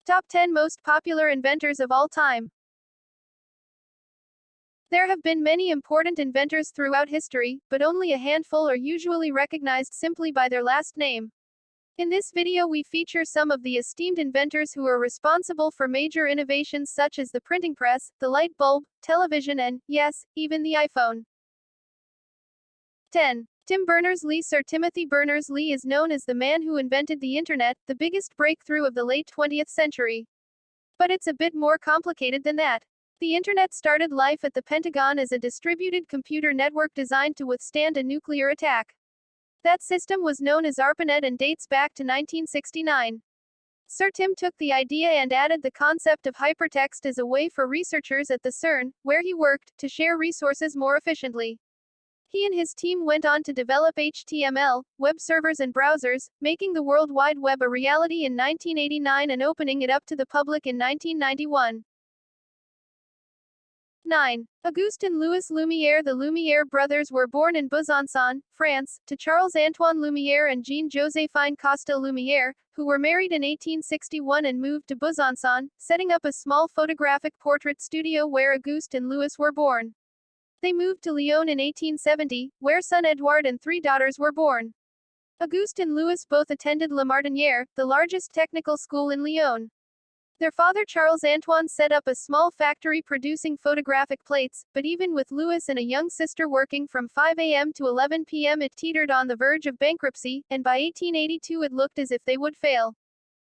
Top 10 Most Popular Inventors of All Time. There have been many important inventors throughout history, but only a handful are usually recognized simply by their last name. In this video we feature some of the esteemed inventors who are responsible for major innovations such as the printing press, the light bulb, television and, yes, even the iPhone. 10. Tim Berners-Lee. Sir Timothy Berners-Lee is known as the man who invented the internet, the biggest breakthrough of the late 20th century. But it's a bit more complicated than that. The internet started life at the Pentagon as a distributed computer network designed to withstand a nuclear attack. That system was known as ARPANET and dates back to 1969. Sir Tim took the idea and added the concept of hypertext as a way for researchers at the CERN, where he worked, to share resources more efficiently. He and his team went on to develop HTML, web servers and browsers, making the World Wide Web a reality in 1989 and opening it up to the public in 1991. 9. Auguste and Louis Lumière. The Lumière brothers were born in Besançon, France, to Charles-Antoine Lumière and Jean-Joséphine Costel Lumière, who were married in 1861 and moved to Besançon, setting up a small photographic portrait studio where Auguste and Louis were born. They moved to Lyon in 1870, where son Edouard and 3 daughters were born. Auguste and Louis both attended La Martinière, the largest technical school in Lyon. Their father Charles-Antoine set up a small factory producing photographic plates, but even with Louis and a young sister working from 5 a.m. to 11 p.m. it teetered on the verge of bankruptcy, and by 1882 it looked as if they would fail.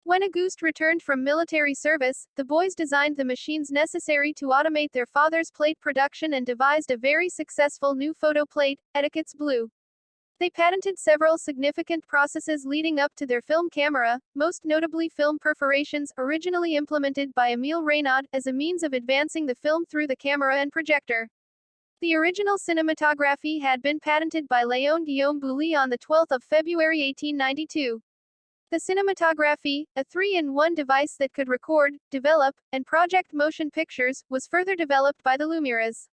When Auguste returned from military service, the boys designed the machines necessary to automate their father's plate production and devised a very successful new photo plate, Etiquette's Blue. They patented several significant processes leading up to their film camera, most notably film perforations, originally implemented by Émile Reynaud, as a means of advancing the film through the camera and projector. The original cinematography had been patented by Léon Guillaume Boully on 12 February 1892. The cinematography, a 3-in-1 device that could record, develop, and project motion pictures, was further developed by the Lumires.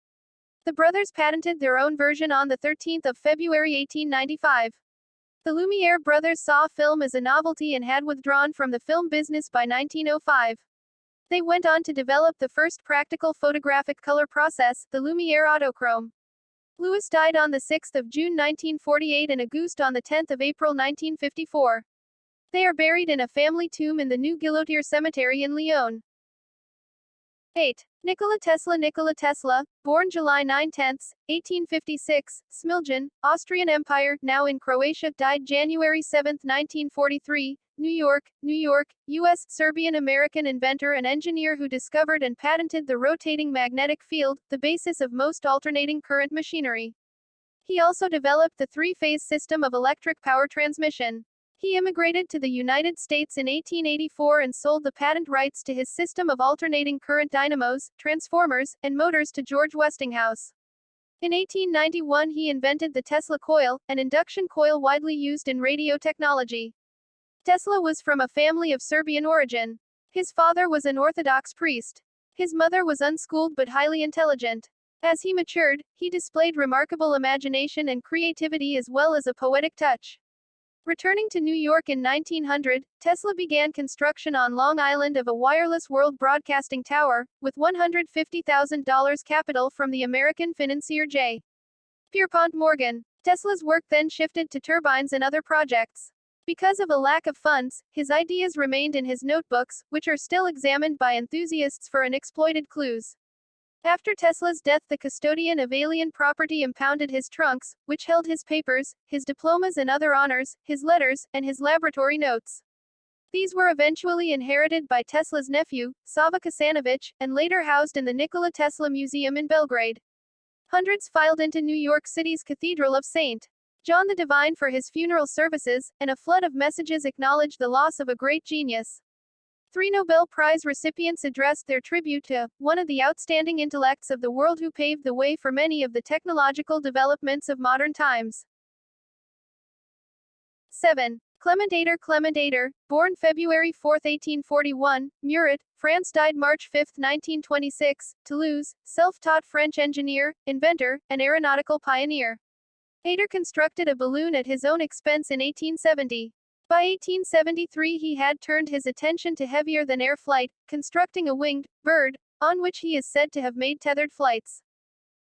The brothers patented their own version on 13 February 1895. The Lumière brothers saw film as a novelty and had withdrawn from the film business by 1905. They went on to develop the first practical photographic color process, the Lumière autochrome. Louis died on 6 June 1948 and Auguste on 10 April 1954. They are buried in a family tomb in the New Guillotière Cemetery in Lyon. 8. Nikola Tesla. Nikola Tesla, born July 9-10, 1856, Smiljan, Austrian Empire, now in Croatia, died January 7, 1943, New York, U.S., Serbian-American inventor and engineer who discovered and patented the rotating magnetic field, the basis of most alternating current machinery. He also developed the three-phase system of electric power transmission. He immigrated to the United States in 1884 and sold the patent rights to his system of alternating current dynamos, transformers, and motors to George Westinghouse. In 1891 he invented the Tesla coil, an induction coil widely used in radio technology. Tesla was from a family of Serbian origin. His father was an Orthodox priest. His mother was unschooled but highly intelligent. As he matured, he displayed remarkable imagination and creativity as well as a poetic touch. Returning to New York in 1900, Tesla began construction on Long Island of a wireless world broadcasting tower, with $150,000 capital from the American financier J. Pierpont Morgan. Tesla's work then shifted to turbines and other projects. Because of a lack of funds, his ideas remained in his notebooks, which are still examined by enthusiasts for unexploited clues. After Tesla's death, the custodian of alien property impounded his trunks, which held his papers, his diplomas and other honors, his letters, and his laboratory notes. These were eventually inherited by Tesla's nephew, Sava Kasanovic, and later housed in the Nikola Tesla Museum in Belgrade. Hundreds filed into New York City's Cathedral of St. John the Divine for his funeral services, and a flood of messages acknowledged the loss of a great genius. 3 Nobel Prize recipients addressed their tribute to one of the outstanding intellects of the world who paved the way for many of the technological developments of modern times. 7. Clement Ader. Clement Ader, born February 4, 1841, Murat, France, died March 5, 1926, Toulouse, self-taught French engineer, inventor, and aeronautical pioneer. Ader constructed a balloon at his own expense in 1870. By 1873 he had turned his attention to heavier-than-air flight, constructing a winged bird, on which he is said to have made tethered flights.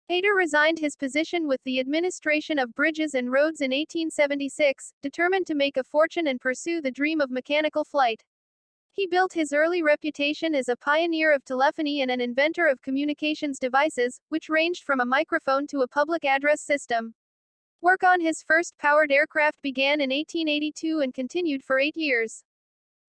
Ader resigned his position with the administration of bridges and roads in 1876, determined to make a fortune and pursue the dream of mechanical flight. He built his early reputation as a pioneer of telephony and an inventor of communications devices, which ranged from a microphone to a public address system. Work on his first powered aircraft began in 1882 and continued for 8 years.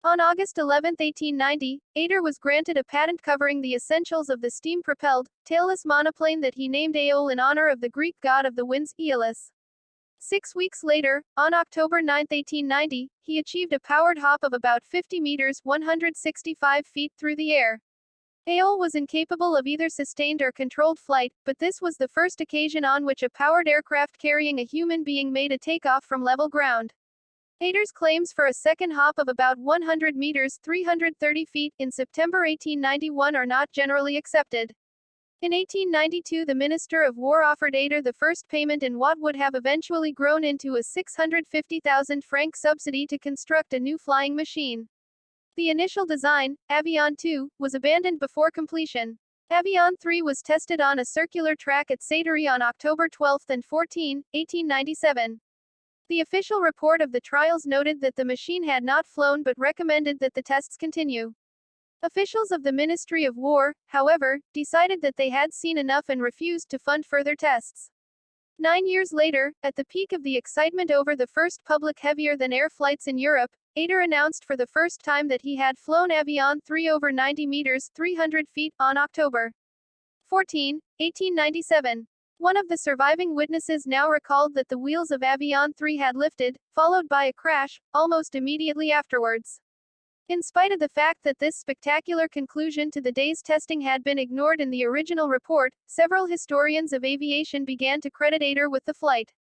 On August 11, 1890, Ader was granted a patent covering the essentials of the steam-propelled, tailless monoplane that he named Aeol in honor of the Greek god of the winds, Aeolus. 6 weeks later, on October 9, 1890, he achieved a powered hop of about 50 meters (165 feet) through the air. Aeol was incapable of either sustained or controlled flight, but this was the first occasion on which a powered aircraft carrying a human being made a takeoff from level ground. Ader's claims for a second hop of about 100 meters (330 feet) in September 1891 are not generally accepted. In 1892 the Minister of War offered Ader the first payment in what would have eventually grown into a 650,000 franc subsidy to construct a new flying machine. The initial design, Avion 2, was abandoned before completion. Avion 3 was tested on a circular track at Saintonge on October 12 and 14, 1897. The official report of the trials noted that the machine had not flown but recommended that the tests continue. Officials of the Ministry of War, however, decided that they had seen enough and refused to fund further tests. 9 years later, at the peak of the excitement over the first public heavier-than-air flights in Europe, Ader announced for the first time that he had flown Avion 3 over 90 meters (300 feet) on October 14, 1897. One of the surviving witnesses now recalled that the wheels of Avion 3 had lifted, followed by a crash, almost immediately afterwards. In spite of the fact that this spectacular conclusion to the day's testing had been ignored in the original report, several historians of aviation began to credit Ader with the flight.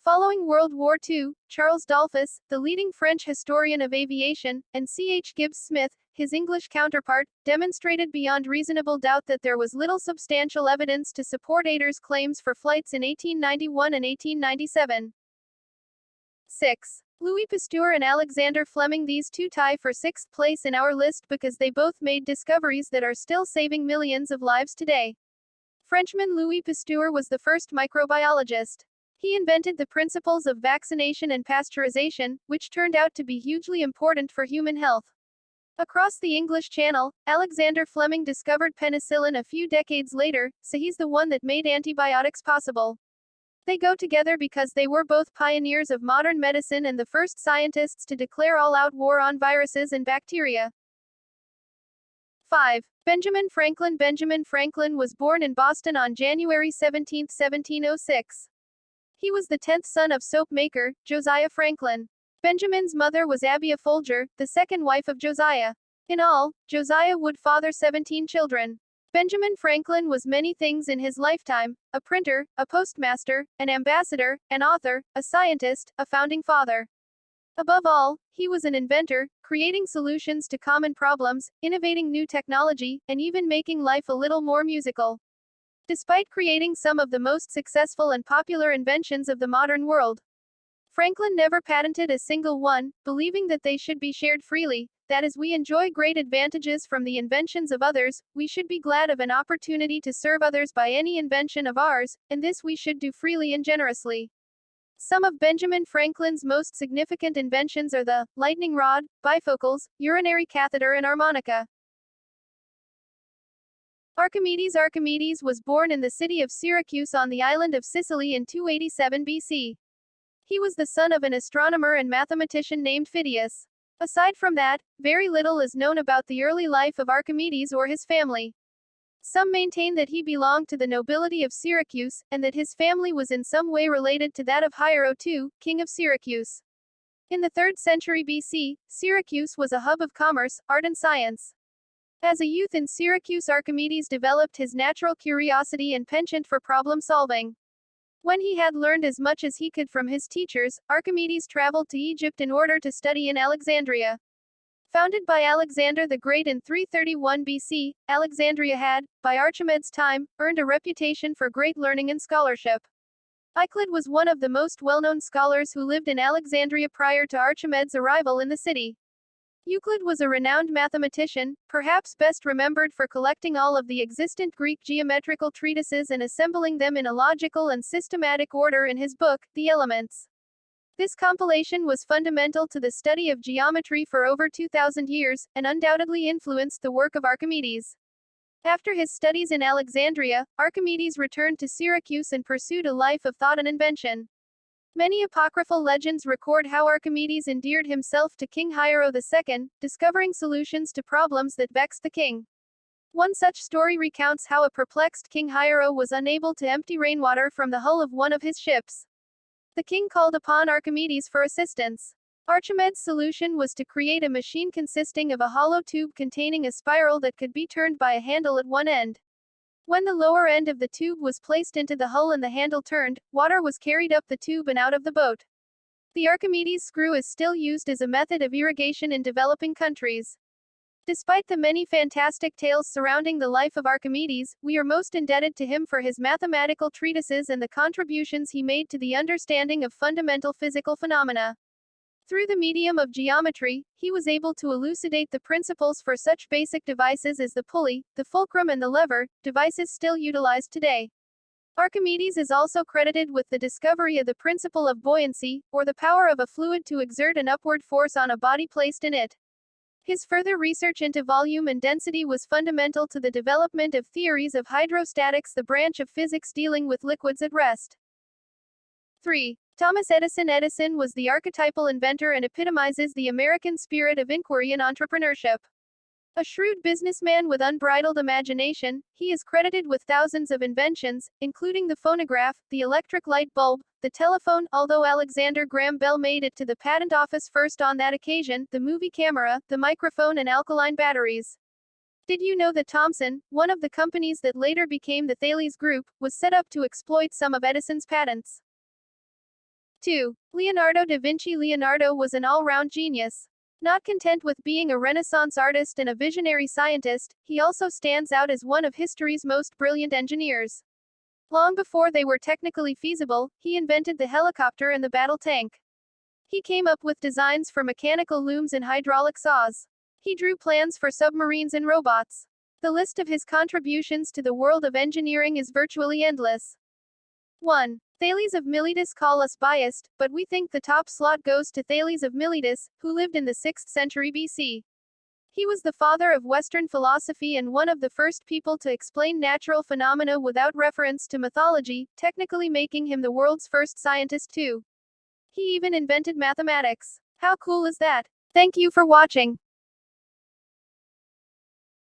Following World War II, Charles Dollfus, the leading French historian of aviation, and C.H. Gibbs Smith, his English counterpart, demonstrated beyond reasonable doubt that there was little substantial evidence to support Ader's claims for flights in 1891 and 1897. 6. Louis Pasteur and Alexander Fleming. These two tie for 6th place in our list because they both made discoveries that are still saving millions of lives today. Frenchman Louis Pasteur was the first microbiologist. He invented the principles of vaccination and pasteurization, which turned out to be hugely important for human health. Across the English Channel, Alexander Fleming discovered penicillin a few decades later, so he's the one that made antibiotics possible. They go together because they were both pioneers of modern medicine and the first scientists to declare all-out war on viruses and bacteria. 5. Benjamin Franklin. Benjamin Franklin was born in Boston on January 17, 1706. He was the 10th son of soap maker, Josiah Franklin. Benjamin's mother was Abiah Folger, the second wife of Josiah. In all, Josiah would father 17 children. Benjamin Franklin was many things in his lifetime: a printer, a postmaster, an ambassador, an author, a scientist, a founding father. Above all, he was an inventor, creating solutions to common problems, innovating new technology, and even making life a little more musical. Despite creating some of the most successful and popular inventions of the modern world, Franklin never patented a single one, believing that they should be shared freely. That as we enjoy great advantages from the inventions of others, we should be glad of an opportunity to serve others by any invention of ours, and this we should do freely and generously. Some of Benjamin Franklin's most significant inventions are the lightning rod, bifocals, urinary catheter, and harmonica. Archimedes. Archimedes was born in the city of Syracuse on the island of Sicily in 287 BC. He was the son of an astronomer and mathematician named Phidias. Aside from that, very little is known about the early life of Archimedes or his family. Some maintain that he belonged to the nobility of Syracuse, and that his family was in some way related to that of Hiero II, king of Syracuse. In the 3rd century BC, Syracuse was a hub of commerce, art and science. As a youth in Syracuse, Archimedes developed his natural curiosity and penchant for problem solving. When he had learned as much as he could from his teachers, Archimedes traveled to Egypt in order to study in Alexandria. Founded by Alexander the Great in 331 BC, Alexandria had, by Archimedes' time, earned a reputation for great learning and scholarship. Euclid was one of the most well-known scholars who lived in Alexandria prior to Archimedes' arrival in the city. Euclid was a renowned mathematician, perhaps best remembered for collecting all of the existent Greek geometrical treatises and assembling them in a logical and systematic order in his book, The Elements. This compilation was fundamental to the study of geometry for over 2,000 years, and undoubtedly influenced the work of Archimedes. After his studies in Alexandria, Archimedes returned to Syracuse and pursued a life of thought and invention. Many apocryphal legends record how Archimedes endeared himself to King Hiero II, discovering solutions to problems that vexed the king. One such story recounts how a perplexed King Hiero was unable to empty rainwater from the hull of one of his ships. The king called upon Archimedes for assistance. Archimedes' solution was to create a machine consisting of a hollow tube containing a spiral that could be turned by a handle at one end. When the lower end of the tube was placed into the hull and the handle turned, water was carried up the tube and out of the boat. The Archimedes screw is still used as a method of irrigation in developing countries. Despite the many fantastic tales surrounding the life of Archimedes, we are most indebted to him for his mathematical treatises and the contributions he made to the understanding of fundamental physical phenomena. Through the medium of geometry, he was able to elucidate the principles for such basic devices as the pulley, the fulcrum and the lever, devices still utilized today. Archimedes is also credited with the discovery of the principle of buoyancy, or the power of a fluid to exert an upward force on a body placed in it. His further research into volume and density was fundamental to the development of theories of hydrostatics, the branch of physics dealing with liquids at rest. 3. Thomas Edison. Edison was the archetypal inventor and epitomizes the American spirit of inquiry and entrepreneurship. A shrewd businessman with unbridled imagination, he is credited with thousands of inventions, including the phonograph, the electric light bulb, the telephone, although Alexander Graham Bell made it to the patent office first on that occasion, the movie camera, the microphone and alkaline batteries. Did you know that Thomson, one of the companies that later became the Thales Group, was set up to exploit some of Edison's patents? 2. Leonardo da Vinci. Leonardo was an all-round genius. Not content with being a Renaissance artist and a visionary scientist, he also stands out as one of history's most brilliant engineers. Long before they were technically feasible, he invented the helicopter and the battle tank. He came up with designs for mechanical looms and hydraulic saws. He drew plans for submarines and robots. The list of his contributions to the world of engineering is virtually endless. 1. Thales of Miletus. Call us biased, but we think the top slot goes to Thales of Miletus, who lived in the 6th century BC. He was the father of Western philosophy and one of the first people to explain natural phenomena without reference to mythology, technically making him the world's first scientist too. He even invented mathematics. How cool is that? Thank you for watching.